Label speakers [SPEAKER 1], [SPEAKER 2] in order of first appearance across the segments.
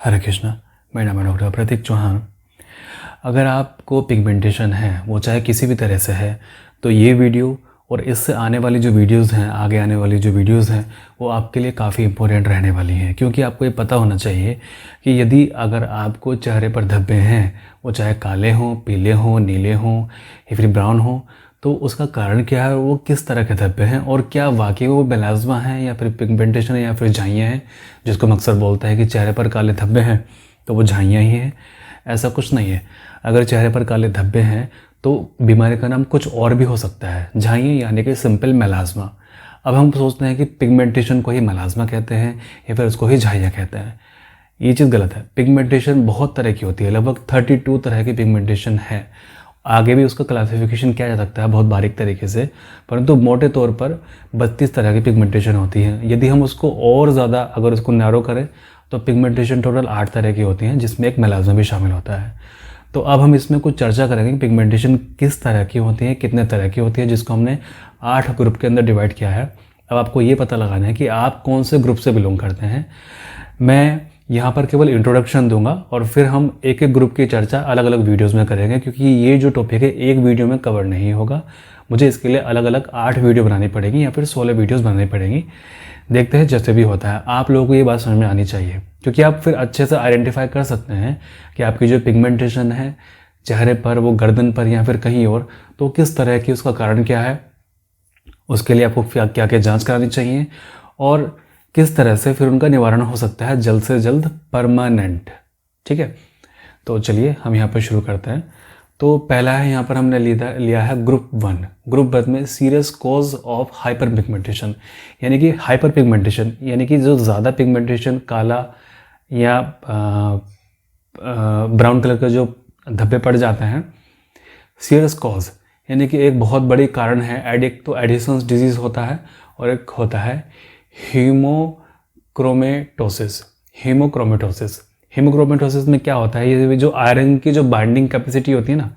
[SPEAKER 1] हरे कृष्णा। मेरा नाम है डॉक्टर प्रतीक चौहान। अगर आपको पिगमेंटेशन है, वो चाहे किसी भी तरह से है, तो ये वीडियो और इससे आने वाली जो वीडियोस हैं, आगे आने वाली जो वीडियोस हैं, वो आपके लिए काफ़ी इम्पोर्टेंट रहने वाली हैं। क्योंकि आपको ये पता होना चाहिए कि यदि अगर आपको चेहरे पर धब्बे हैं, वो चाहे काले हों, पीले हों, नीले हों या फिर ब्राउन हों, तो उसका कारण क्या है, वो किस तरह के धब्बे हैं और क्या वाकई वो मेलास्मा है या फिर पिगमेंटेशन है या फिर झाइयाँ हैं, जिसको हम अक्सर बोलते हैं कि चेहरे पर काले धब्बे हैं तो वो झाइयाँ ही हैं। ऐसा कुछ नहीं है। अगर चेहरे पर काले धब्बे हैं तो बीमारी का नाम कुछ और भी हो सकता है, झाइयाँ यानी कि सिंपल मेलास्मा। अब हम सोचते हैं कि पिगमेंटेशन को ही मेलास्मा कहते हैं या फिर उसको ही झाइयाँ कहते हैं। ये चीज़ गलत है। पिगमेंटेशन बहुत तरह की होती है, लगभग 32 तरह की पिगमेंटेशन है। आगे भी उसका क्लासिफिकेशन किया जा सकता है बहुत बारीक तरीके से, परंतु मोटे तौर पर 32 तरह की पिगमेंटेशन होती है। यदि हम उसको और ज़्यादा अगर उसको नैरो करें तो पिगमेंटेशन टोटल 8 तरह की होती हैं, जिसमें एक मेलास्मा भी शामिल होता है। तो अब हम इसमें कुछ चर्चा करेंगे कि पिगमेंटेशन किस तरह की होती है, कितने तरह की होती है, जिसको हमने 8 ग्रुप के अंदर डिवाइड किया है। अब आपको ये पता लगाना है कि आप कौन से ग्रुप से बिलोंग करते हैं। मैं यहाँ पर केवल इंट्रोडक्शन दूंगा और फिर हम एक एक ग्रुप की चर्चा अलग अलग वीडियोस में करेंगे, क्योंकि ये जो टॉपिक है एक वीडियो में कवर नहीं होगा। मुझे इसके लिए अलग अलग 8 वीडियो बनानी पड़ेगी या फिर 16 वीडियोस बनानी पड़ेंगी। देखते हैं जैसे भी होता है। आप लोगों को ये बात समझ में आनी चाहिए, क्योंकि आप फिर अच्छे से आइडेंटिफाई कर सकते हैं कि आपकी जो पिगमेंटेशन है चेहरे पर, वो गर्दन पर या फिर कहीं और, तो किस तरह की, उसका कारण क्या है, उसके लिए आपको क्या क्या जाँच करानी चाहिए और किस तरह से फिर उनका निवारण हो सकता है जल्द से जल्द, परमानेंट। ठीक है, तो चलिए हम यहाँ पर शुरू करते हैं। तो पहला है, यहाँ पर हमने लिया है ग्रुप 1। ग्रुप 1 में serious cause of hyper pigmentation, यानी कि हाइपर पिगमेंटेशन यानी कि जो ज़्यादा पिगमेंटेशन, काला या ब्राउन कलर का जो धब्बे पड़ जाते हैं। सीरियस कॉज यानी कि एक बहुत बड़ी कारण है। एक तो एडिसन्स डिजीज़ होता है और एक होता है हीमोक्रोमेटोसिस। हीमोक्रोमेटोसिस में क्या होता है, ये जो आयरन की जो बाइंडिंग कैपेसिटी होती है ना,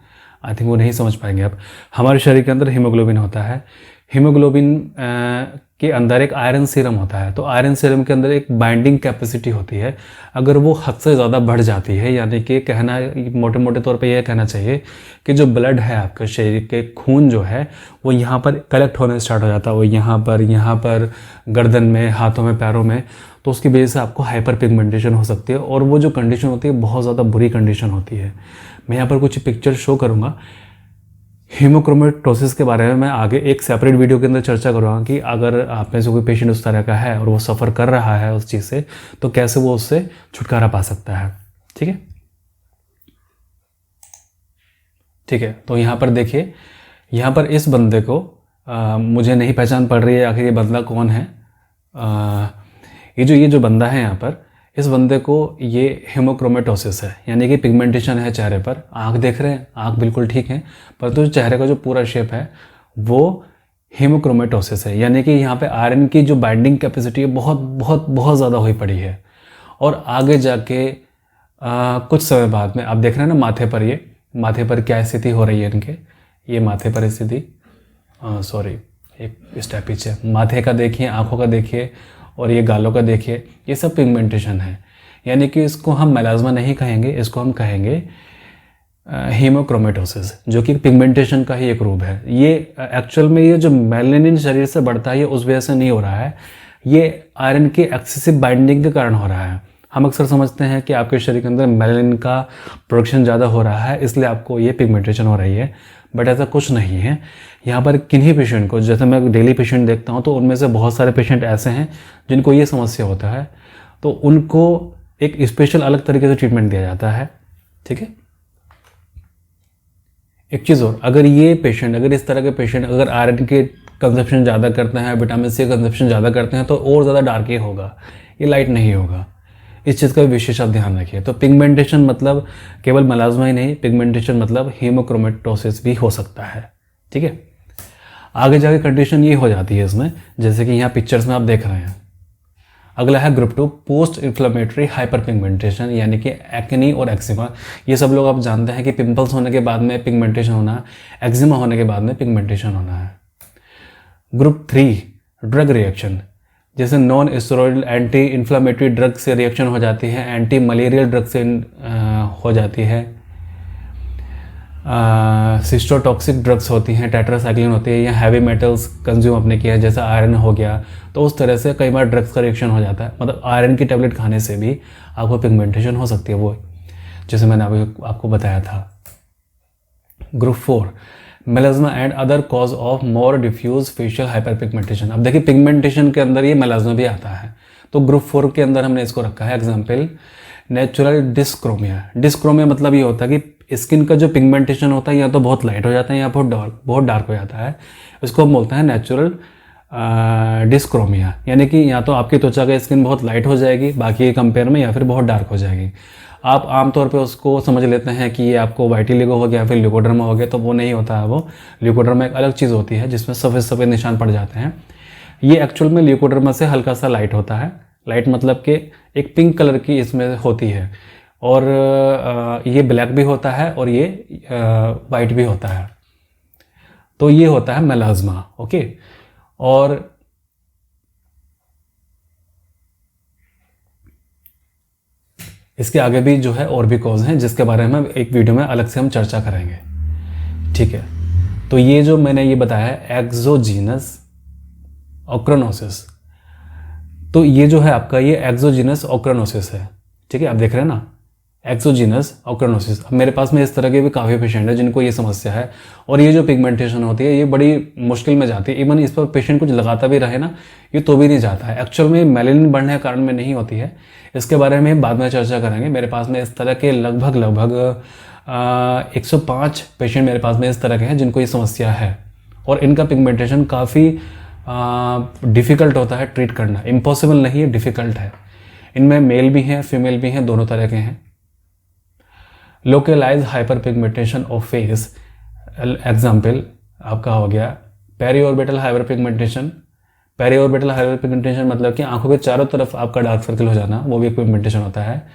[SPEAKER 1] आई थिंक वो नहीं समझ पाएंगे आप। हमारे शरीर के अंदर हीमोग्लोबिन होता है। हीमोग्लोबिन के अंदर एक आयरन सीरम होता है। तो आयरन सीरम के अंदर एक बाइंडिंग कैपेसिटी होती है। अगर वो हद से ज़्यादा बढ़ जाती है, यानी कि कहना मोटे मोटे तौर पे यह कहना चाहिए कि जो ब्लड है आपके शरीर के, खून जो है वो यहाँ पर कलेक्ट होने स्टार्ट हो जाता है, वो यहाँ पर गर्दन में, हाथों में, पैरों में। तो उसकी वजह से आपको हाइपर पिगमेंटेशन हो सकती है और वो जो कंडीशन होती है बहुत ज़्यादा बुरी कंडीशन होती है। मैं यहाँ पर कुछ पिक्चर शो करूँगा। हीमोक्रोमेटोसिस के बारे में मैं आगे एक सेपरेट वीडियो के अंदर चर्चा करूँगा कि अगर आप में से कोई पेशेंट उस तरह का है और वो सफ़र कर रहा है उस चीज़ से, तो कैसे वो उससे छुटकारा पा सकता है। ठीक है, तो यहाँ पर देखिए, यहाँ पर इस बंदे को मुझे नहीं पहचान पड़ रही है आखिर ये बंदा कौन है। ये जो बंदा है यहाँ पर, इस बंदे को ये हीमोक्रोमेटोसिस है, यानी कि पिगमेंटेशन है चेहरे पर। आँख देख रहे हैं, आँख बिल्कुल ठीक है, परंतु तो चेहरे का जो पूरा शेप है वो हीमोक्रोमेटोसिस है, यानी कि यहाँ पे आयरन की जो बाइंडिंग कैपेसिटी है बहुत बहुत बहुत ज़्यादा हुई पड़ी है। और आगे जाके कुछ समय बाद में आप देख रहे हैं ना माथे पर क्या स्थिति हो रही है इनके, ये माथे पर स्थिति, सॉरी एक स्टेप पीछे, माथे का देखिए, आँखों का देखिए और ये गालों का देखिए, ये सब पिगमेंटेशन है। यानी कि इसको हम मेलास्मा नहीं कहेंगे, इसको हम कहेंगे हीमोक्रोमेटोसिस, जो कि पिगमेंटेशन का ही एक रूप है। ये एक्चुअल में ये जो मेलानिन शरीर से बढ़ता है ये उस वजह से नहीं हो रहा है, ये आयरन की एक्सेसिव बाइंडिंग के कारण हो रहा है। हम अक्सर समझते हैं कि आपके शरीर के अंदर मेलानिन का प्रोडक्शन ज़्यादा हो रहा है इसलिए आपको ये पिगमेंटेशन हो रही है, बट ऐसा कुछ नहीं है। यहाँ पर किन्हीं पेशेंट को, जैसे मैं डेली पेशेंट देखता हूँ, तो उनमें से बहुत सारे पेशेंट ऐसे हैं जिनको ये समस्या होता है, तो उनको एक स्पेशल अलग तरीके से ट्रीटमेंट दिया जाता है। ठीक है, एक चीज़ और, अगर इस तरह के पेशेंट अगर आयरन के कंजप्शन ज़्यादा करते हैं, विटामिन सी कंजप्शन ज़्यादा करते हैं, तो और ज़्यादा डार्क ही होगा, ये लाइट नहीं होगा। इस चीज़ का विशेष आप ध्यान रखिए। तो पिगमेंटेशन मतलब केवल मेलास्मा ही नहीं, पिगमेंटेशन मतलब हीमोक्रोमेटोसिस भी हो सकता है। ठीक है, आगे जाके कंडीशन ये हो जाती है इसमें, जैसे कि यहाँ पिक्चर्स में आप देख रहे हैं। अगला है group 2, post inflammatory hyper pigmentation, यानी कि एक्ने और एक्जिमा। ये सब लोग आप जानते हैं कि पिंपल्स होने के बाद में पिगमेंटेशन होना, एक्जिमा होने के बाद में पिगमेंटेशन होना है। ग्रुप 3, ड्रग रिएक्शन, जैसे non steroidal anti inflammatory drug से रिएक्शन हो जाती है, एंटी मलेरियल ड्रग से हो जाती है, सिस्टोटॉक्सिक ड्रग्स होती हैं, टेट्रासाइक्लिन होती है, या हैवी मेटल्स कंज्यूम आपने किया है जैसा आयरन हो गया, तो उस तरह से कई बार ड्रग्स का रिएक्शन हो जाता है। मतलब आयरन की टेबलेट खाने से भी आपको पिगमेंटेशन हो सकती है, वो जैसे मैंने अभी आपको बताया था। Group 4 melasma and other cause of more diffuse facial hyper pigmentation. अब देखिए पिगमेंटेशन के अंदर ये मेलास्मा भी आता है, तो ग्रुप 4 के अंदर हमने इसको रखा है। Example natural dyschromia. डिस्क्रोमिया मतलब ये होता है कि स्किन का जो पिगमेंटेशन होता है या तो बहुत लाइट हो जाता है या बहुत डार्क हो जाता है, इसको हम बोलते हैं नेचुरल डिस्क्रोमिया। यानी कि या तो आपकी त्वचा का स्किन बहुत लाइट हो जाएगी बाकी के कंपेयर में, या फिर बहुत डार्क हो जाएगी। आप आमतौर पे उसको समझ लेते हैं कि ये आपको वाइटिलिगो हो गया, फिर ल्यूकोडर्मा हो गया, तो वो नहीं होता है। वो ल्यूकोडर्मा एक अलग चीज़ होती है जिसमें सफ़ेद सफ़ेद निशान पड़ जाते हैं। ये एक्चुअल में ल्यूकोडर्मा से हल्का सा लाइट होता है। लाइट मतलब कि एक पिंक कलर की इसमें होती है, और ये ब्लैक भी होता है और ये वाइट भी होता है। तो ये होता है मेलास्मा। ओके, और इसके आगे भी जो है और भी कॉज हैं जिसके बारे में एक वीडियो में अलग से हम चर्चा करेंगे। ठीक है, तो ये जो मैंने ये बताया है एक्सोजीनस ऑक्रानोसिस, तो ये जो है आपका ये एक्सोजीनस ऑक्रानोसिस है। ठीक है, आप देख रहे हैं ना, एक्सोजीनस ऑक्रानोसिस। अब मेरे पास में इस तरह के भी काफ़ी पेशेंट है जिनको ये समस्या है, और ये जो पिगमेंटेशन होती है ये बड़ी मुश्किल में जाती है। इवन इस पर पेशेंट कुछ लगाता भी रहे ना, ये तो भी नहीं जाता है। एक्चुअल में मेलानिन बढ़ने के कारण में नहीं होती है, इसके बारे में बाद में चर्चा करेंगे। मेरे पास में इस तरह के लगभग 105 पेशेंट मेरे पास में इस तरह के हैं जिनको ये समस्या है, और इनका पिगमेंटेशन काफ़ी डिफ़िकल्ट होता है ट्रीट करना। इम्पॉसिबल नहीं है, डिफ़िकल्ट है। इनमें मेल भी हैं फीमेल भी हैं, दोनों तरह के हैं। Localise hyper pigmentation of face, example आपका हो गया पेरीऑर्बिटल हाइपर पिगमेंटेशन। पेरीऑर्बिटल हाइपर पिगमेंटेशन मतलब कि आंखों के चारों तरफ आपका डार्क सर्कल हो जाना, वो भी एक पिगमेंटेशन होता है।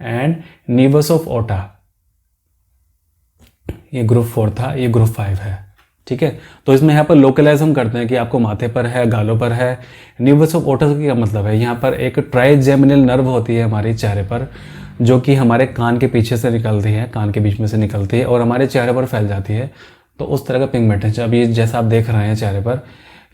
[SPEAKER 1] एंड नीवस ऑफ ओटा, ये ग्रुप 4 था, ये ग्रुप 5 है। ठीक है, तो इसमें यहाँ पर लोकलाइज हम करते हैं कि आपको माथे पर है, गालों पर है। नीवस ऑफ ओटा का क्या मतलब है, यहाँ पर एक ट्राइजेमिनल नर्व होती है हमारे चेहरे पर, जो कि हमारे कान के पीछे से निकलती है, कान के बीच में से निकलती है और हमारे चेहरे पर फैल जाती है। तो उस तरह का पिगमेंटेशन, अब ये जैसा आप देख रहे हैं चेहरे पर,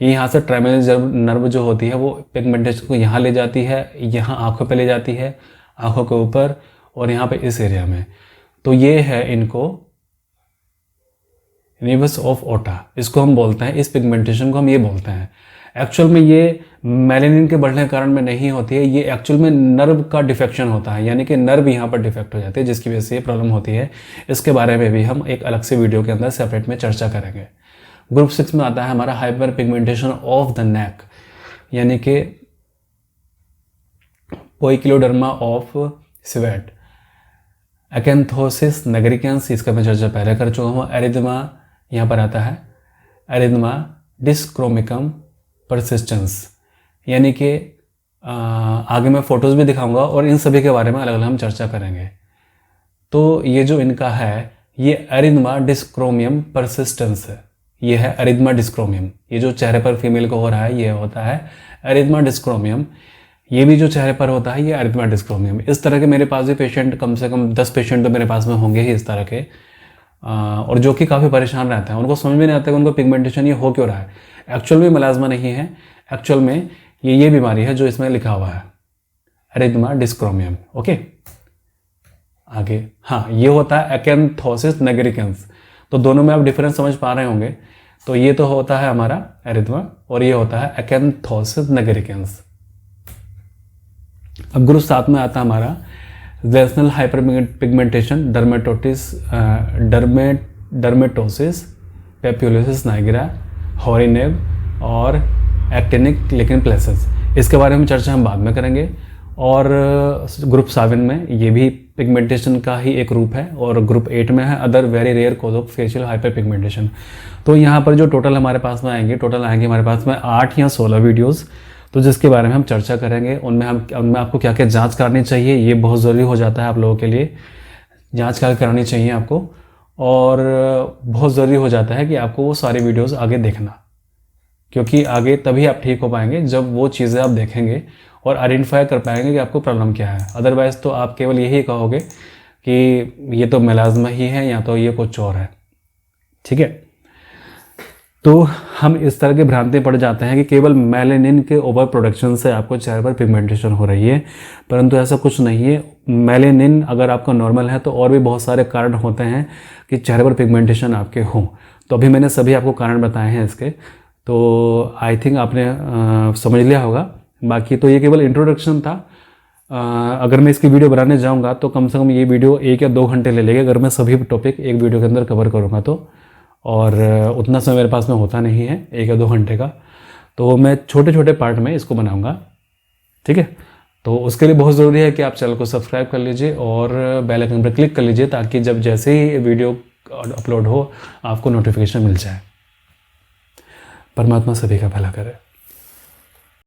[SPEAKER 1] ये यहाँ से ट्राइजेमिनल नर्व जो होती है वो पिगमेंटेशन को यहाँ ले जाती है, यहाँ आँखों पे ले जाती है, आँखों के ऊपर और यहाँ पे इस एरिया में। तो ये है इनको नीवस ऑफ ओटा, इसको हम बोलते हैं, इस पिगमेंटेशन को हम ये बोलते हैं। एक्चुअल में ये मेलानिन के बढ़ने के कारण में नहीं होती है, ये एक्चुअल में नर्व का डिफेक्शन होता है, यानी कि नर्व यहाँ पर डिफेक्ट हो जाते हैं जिसकी वजह से ये प्रॉब्लम होती है। इसके बारे में भी हम एक अलग से वीडियो के अंदर सेपरेट में चर्चा करेंगे। ग्रुप 6 में आता है हमारा hyper pigmentation of the neck, यानी कि पोइकिलोडर्मा ऑफ स्वेट, अकेंथोसिस निग्रिकेंस, इसका मैं चर्चा पहले कर चुका हूँ। एरिथमा यहाँ पर आता है, एरिथमा डिस्क्रोमिकम परसिस्टेंस, यानी कि आगे मैं फोटोज़ भी दिखाऊंगा और इन सभी के बारे में अलग अलग हम चर्चा करेंगे। तो ये जो इनका है ये एरिथमा डिस्क्रोमियम परसिस्टेंस है, ये है एरिथमा डिस्क्रोमियम। ये जो चेहरे पर फीमेल को हो रहा है ये होता है एरिथमा डिस्क्रोमियम, ये भी जो चेहरे पर होता है ये एरिथमा डिस्क्रोमियम। इस तरह के मेरे पास भी पेशेंट कम से कम 10 पेशेंट तो मेरे पास में होंगे ही इस तरह के, और जो कि काफ़ी परेशान रहते हैं, उनको समझ में नहीं आता कि उनको पिगमेंटेशन ये हो क्यों रहा है। एक्चुअल में मेलास्मा नहीं है, एक्चुअल में ये बीमारी है जो इसमें लिखा हुआ है एरिथमा डिस्क्रोमियम। ओके, आगे हाँ, ये होता है अकेंथोसिस निग्रिकेंस। तो दोनों में आप डिफरेंस समझ पा रहे होंगे। तो ये तो होता है हमारा एरिथमा और ये होता है अकेंथोसिस निग्रिकेंस। अब ग्रुप 7 में आता है हमारा rational hyperpigmentation, dermatosis, papulosa nigra, हॉरिनेव और एक्टिनिक लिकन प्लेसेस। इसके बारे में चर्चा हम बाद में करेंगे। और ग्रुप 7 में ये भी पिगमेंटेशन का ही एक रूप है, और ग्रुप 8 में है other very rare cause of facial hyper pigmentation. तो यहाँ पर जो टोटल हमारे पास में आएंगे, हमारे पास में 8 या 16 वीडियोज़, तो जिसके बारे में हम चर्चा करेंगे। उनमें आपको क्या क्या जांच करनी चाहिए, ये बहुत ज़रूरी हो जाता है आप लोगों के लिए। जांच करानी चाहिए आपको, और बहुत ज़रूरी हो जाता है कि आपको वो सारी वीडियोस आगे देखना, क्योंकि आगे तभी आप ठीक हो पाएंगे जब वो चीज़ें आप देखेंगे और आइडेंटिफाई कर पाएंगे कि आपको प्रॉब्लम क्या है। अदरवाइज़ तो आप केवल यही कहोगे कि ये तो मेलाज़्मा ही है या तो ये कुछ और है। ठीक है, तो हम इस तरह के भ्रांति पड़ जाते हैं कि केवल मेलानिन के ओवर प्रोडक्शन से आपको चेहरे पर पिगमेंटेशन हो रही है, परंतु ऐसा कुछ नहीं है। मेलानिन अगर आपका नॉर्मल है तो और भी बहुत सारे कारण होते हैं कि चेहरे पर पिगमेंटेशन आपके हों। तो अभी मैंने सभी आपको कारण बताए हैं इसके, तो आई थिंक आपने समझ लिया होगा। बाकी तो ये केवल इंट्रोडक्शन था। अगर मैं इसकी वीडियो बनाने जाऊँगा तो कम से कम ये वीडियो 1 या 2 घंटे ले लेगा, अगर मैं सभी टॉपिक एक वीडियो के अंदर कवर करूँगा तो। और उतना समय मेरे पास में होता नहीं है 1 या 2 घंटे का, तो मैं छोटे छोटे पार्ट में इसको बनाऊंगा। ठीक है, तो उसके लिए बहुत ज़रूरी है कि आप चैनल को सब्सक्राइब कर लीजिए और बेल आइकन पर क्लिक कर लीजिए, ताकि जब जैसे ही वीडियो अपलोड हो आपको नोटिफिकेशन मिल जाए। परमात्मा सभी का भला करे।